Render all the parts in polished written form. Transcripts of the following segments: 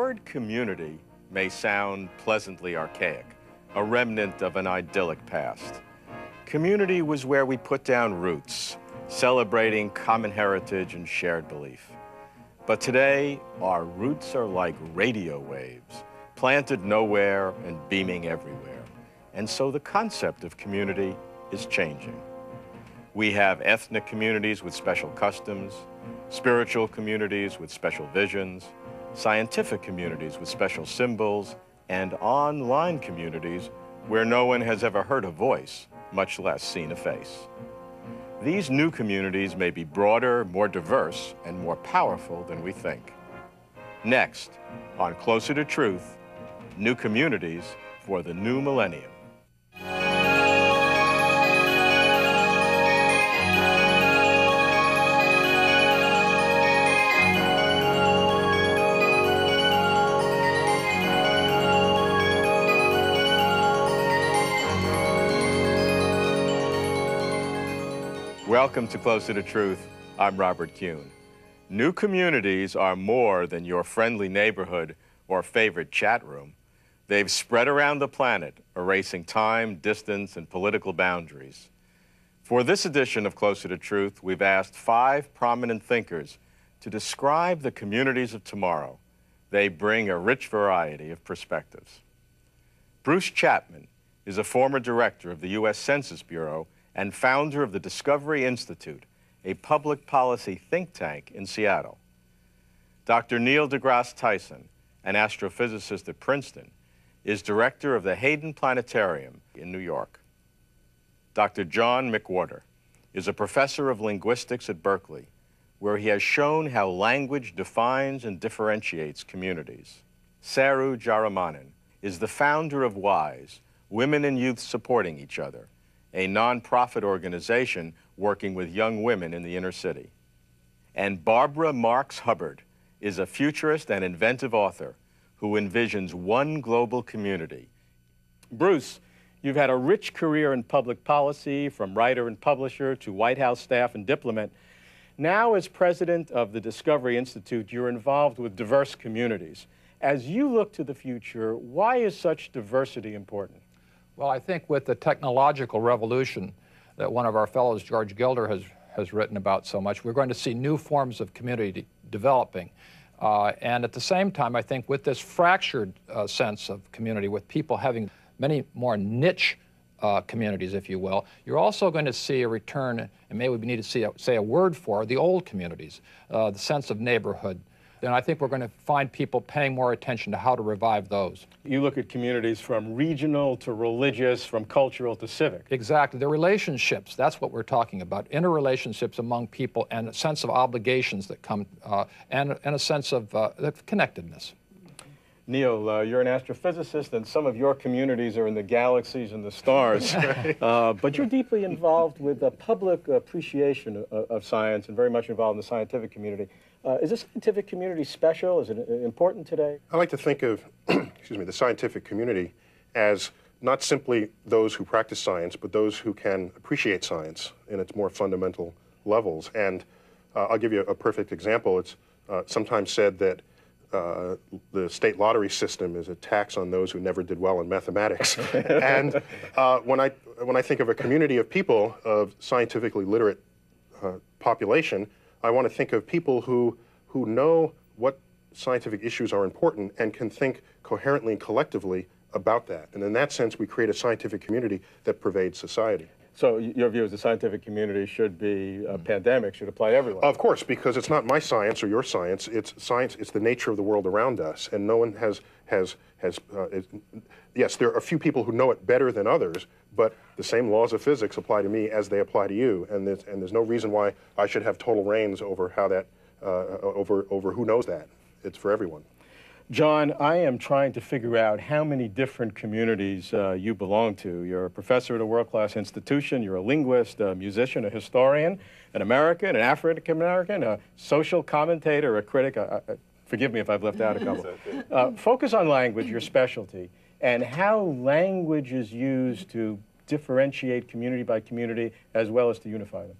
word community may sound pleasantly archaic, a remnant of an idyllic past. Community was where we put down roots, celebrating common heritage and shared belief. But today, our roots are like radio waves, planted nowhere and beaming everywhere. And so the concept of community is changing. We have ethnic communities with special customs, spiritual communities with special visions, scientific communities with special symbols, and online communities where no one has ever heard a voice, much less seen a face. These new communities may be broader, more diverse, and more powerful than we think. Next, on Closer to Truth, new communities for the new millennium. Welcome to Closer to Truth. I'm Robert Kuhn. New communities are more than your friendly neighborhood or favorite chat room. They've spread around the planet, erasing time, distance, and political boundaries. For this edition of Closer to Truth, we've asked 5 prominent thinkers to describe the communities of tomorrow. They bring a rich variety of perspectives. Bruce Chapman is a former director of the U.S. Census Bureau and founder of the Discovery Institute, a public policy think tank in Seattle. Dr. Neil deGrasse Tyson, an astrophysicist at Princeton, is director of the Hayden Planetarium in New York. Dr. John McWhorter is a professor of linguistics at Berkeley, where he has shown how language defines and differentiates communities. Saru Jaramanan is the founder of WISE, Women and Youth Supporting Each Other, a nonprofit organization working with young women in the inner city. And Barbara Marx Hubbard is a futurist and inventive author who envisions one global community. Bruce, you've had a rich career in public policy, from writer and publisher to White House staff and diplomat. Now, as president of the Discovery Institute, you're involved with diverse communities. As you look to the future, why is such diversity important? Well, I think with the technological revolution that one of our fellows, George Gilder, has written about so much, we're going to see new forms of community developing. And at the same time, I think with this fractured sense of community, with people having many more niche communities, if you will, you're also going to see a return, and maybe we need to say a word for the old communities, the sense of neighborhood. And I think we're going to find people paying more attention to how to revive those. You look at communities from regional to religious, from cultural to civic. Exactly. The relationships, that's what we're talking about. Interrelationships among people and a sense of obligations that come, and a sense of connectedness. Neil, you're an astrophysicist, and some of your communities are in the galaxies and the stars. But you're deeply involved with the public appreciation of science and very much involved in the scientific community. Is the scientific community special? Is it important today? I like to think of excuse me, the scientific community as not simply those who practice science, but those who can appreciate science in its more fundamental levels. And I'll give you a perfect example. It's sometimes said that the state lottery system is a tax on those who never did well in mathematics. And when I think of a community of people, of scientifically literate population, I want to think of people who know what scientific issues are important and can think coherently and collectively about that. And in that sense, we create a scientific community that pervades society. So your view is the scientific community should be, pandemic should apply to everyone? Of course, because it's not my science or your science. It's science, it's the nature of the world around us. And no one yes, there are a few people who know it better than others, but the same laws of physics apply to me as they apply to you. And there's no reason why I should have total reins over how that, over who knows that. It's for everyone. John, I am trying to figure out how many different communities you belong to. You're a professor at a world-class institution, you're a linguist, a musician, a historian, an American, an African-American, a social commentator, a critic. Forgive me if I've left out a couple. Focus on language, your specialty, and how language is used to differentiate community by community as well as to unify them.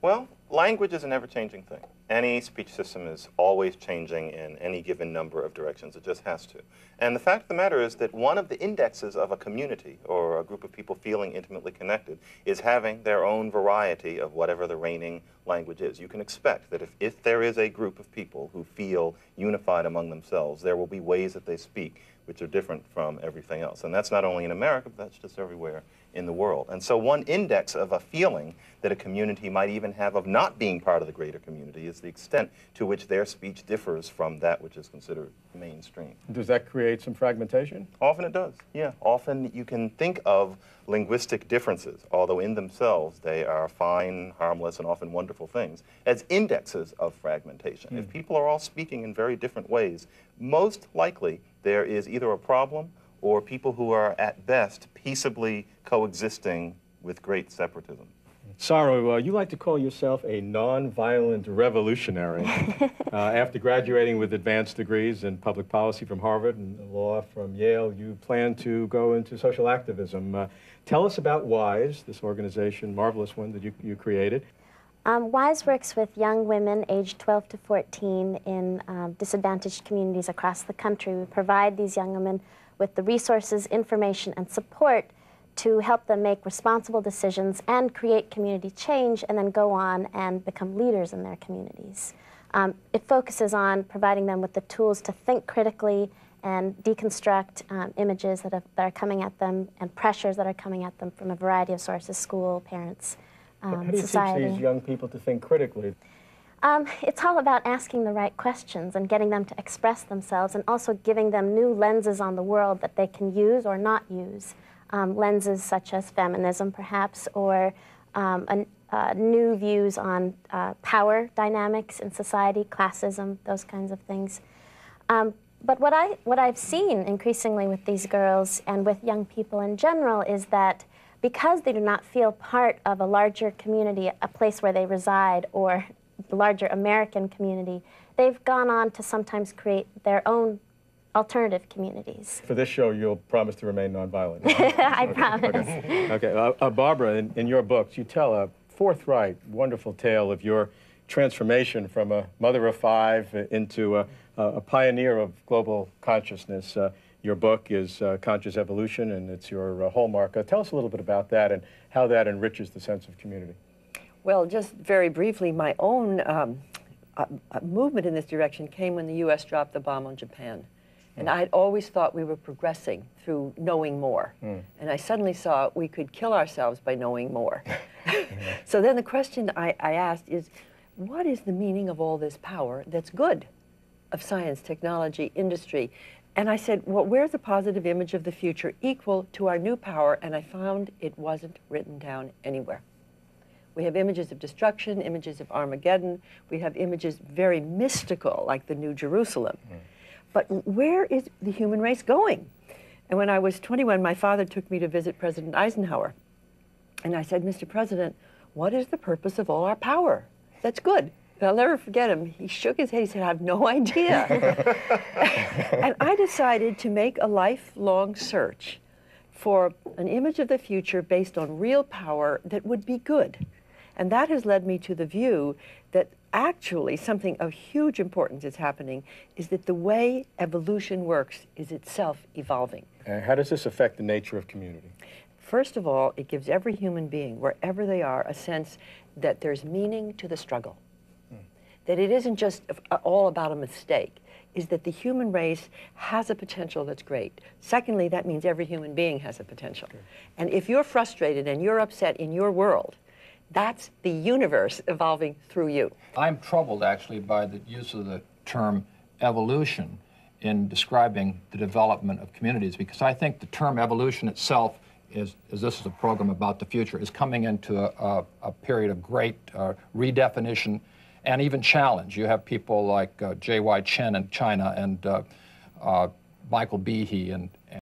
Well, language is an ever-changing thing. Any speech system is always changing in any given number of directions. It just has to. And the fact of the matter is that one of the indexes of a community or a group of people feeling intimately connected is having their own variety of whatever the reigning language is. You can expect that if there is a group of people who feel unified among themselves, there will be ways that they speak which are different from everything else. And that's not only in America, but that's just everywhere in the world. And so one index of a feeling that a community might even have of not being part of the greater community is the extent to which their speech differs from that which is considered mainstream. Does that create some fragmentation? Often it does, yeah. Often you can think of linguistic differences, although in themselves they are fine, harmless, and often wonderful things, as indexes of fragmentation. If people are all speaking in very different ways, most likely there is either a problem or people who are at best peaceably coexisting with great separatism. Saru, you like to call yourself a nonviolent revolutionary. After graduating with advanced degrees in public policy from Harvard and law from Yale, you plan to go into social activism. Tell us about WISE, this organization, marvelous one that you created. WISE works with young women aged 12 to 14 in disadvantaged communities across the country. We provide these young women with the resources, information, and support to help them make responsible decisions and create community change, and then go on and become leaders in their communities. It focuses on providing them with the tools to think critically and deconstruct images that are coming at them and pressures that are coming at them from a variety of sources: school, parents, How do you society. teach these young people to think critically? It's all about asking the right questions and getting them to express themselves, and also giving them new lenses on the world that they can use or not use. Lenses such as feminism, perhaps, or new views on power dynamics in society, classism, those kinds of things. But what I've seen increasingly with these girls and with young people in general is that because they do not feel part of a larger community, a place where they reside, or the larger American community, they've gone on to sometimes create their own alternative communities. For this show, you'll promise to remain nonviolent. I promise. Okay. Barbara, in your books, you tell a forthright, wonderful tale of your transformation from a mother of five into a pioneer of global consciousness. Your book is Conscious Evolution, and it's your hallmark. Tell us a little bit about that and how that enriches the sense of community. Well, just very briefly, my own movement in this direction came when the U.S. dropped the bomb on Japan. And I'd always thought we were progressing through knowing more. And I suddenly saw we could kill ourselves by knowing more. So then the question I asked is, what is the meaning of all this power that's good, of science, technology, industry? And I said, well, where's the positive image of the future equal to our new power? And I found it wasn't written down anywhere. We have images of destruction, images of Armageddon. We have images very mystical, like the New Jerusalem. But where is the human race going? And when I was 21, my father took me to visit President Eisenhower. And I said, Mr. President, what is the purpose of all our power? That's good. And I'll never forget him. He shook his head. He said, I have no idea. And I decided to make a lifelong search for an image of the future based on real power that would be good. And that has led me to the view that actually something of huge importance is happening, is that the way evolution works is itself evolving. How does this affect the nature of community? First of all, it gives every human being, wherever they are, a sense that there's meaning to the struggle. That it isn't just all about a mistake, is that the human race has a potential that's great. Secondly, that means every human being has a potential. And if you're frustrated and you're upset in your world, that's the universe evolving through you. I'm troubled, actually, by the use of the term evolution in describing the development of communities, because I think the term evolution itself, as this is a program about the future, is coming into a period of great redefinition and even challenge. You have people like J.Y. Chen in China and Michael Behe and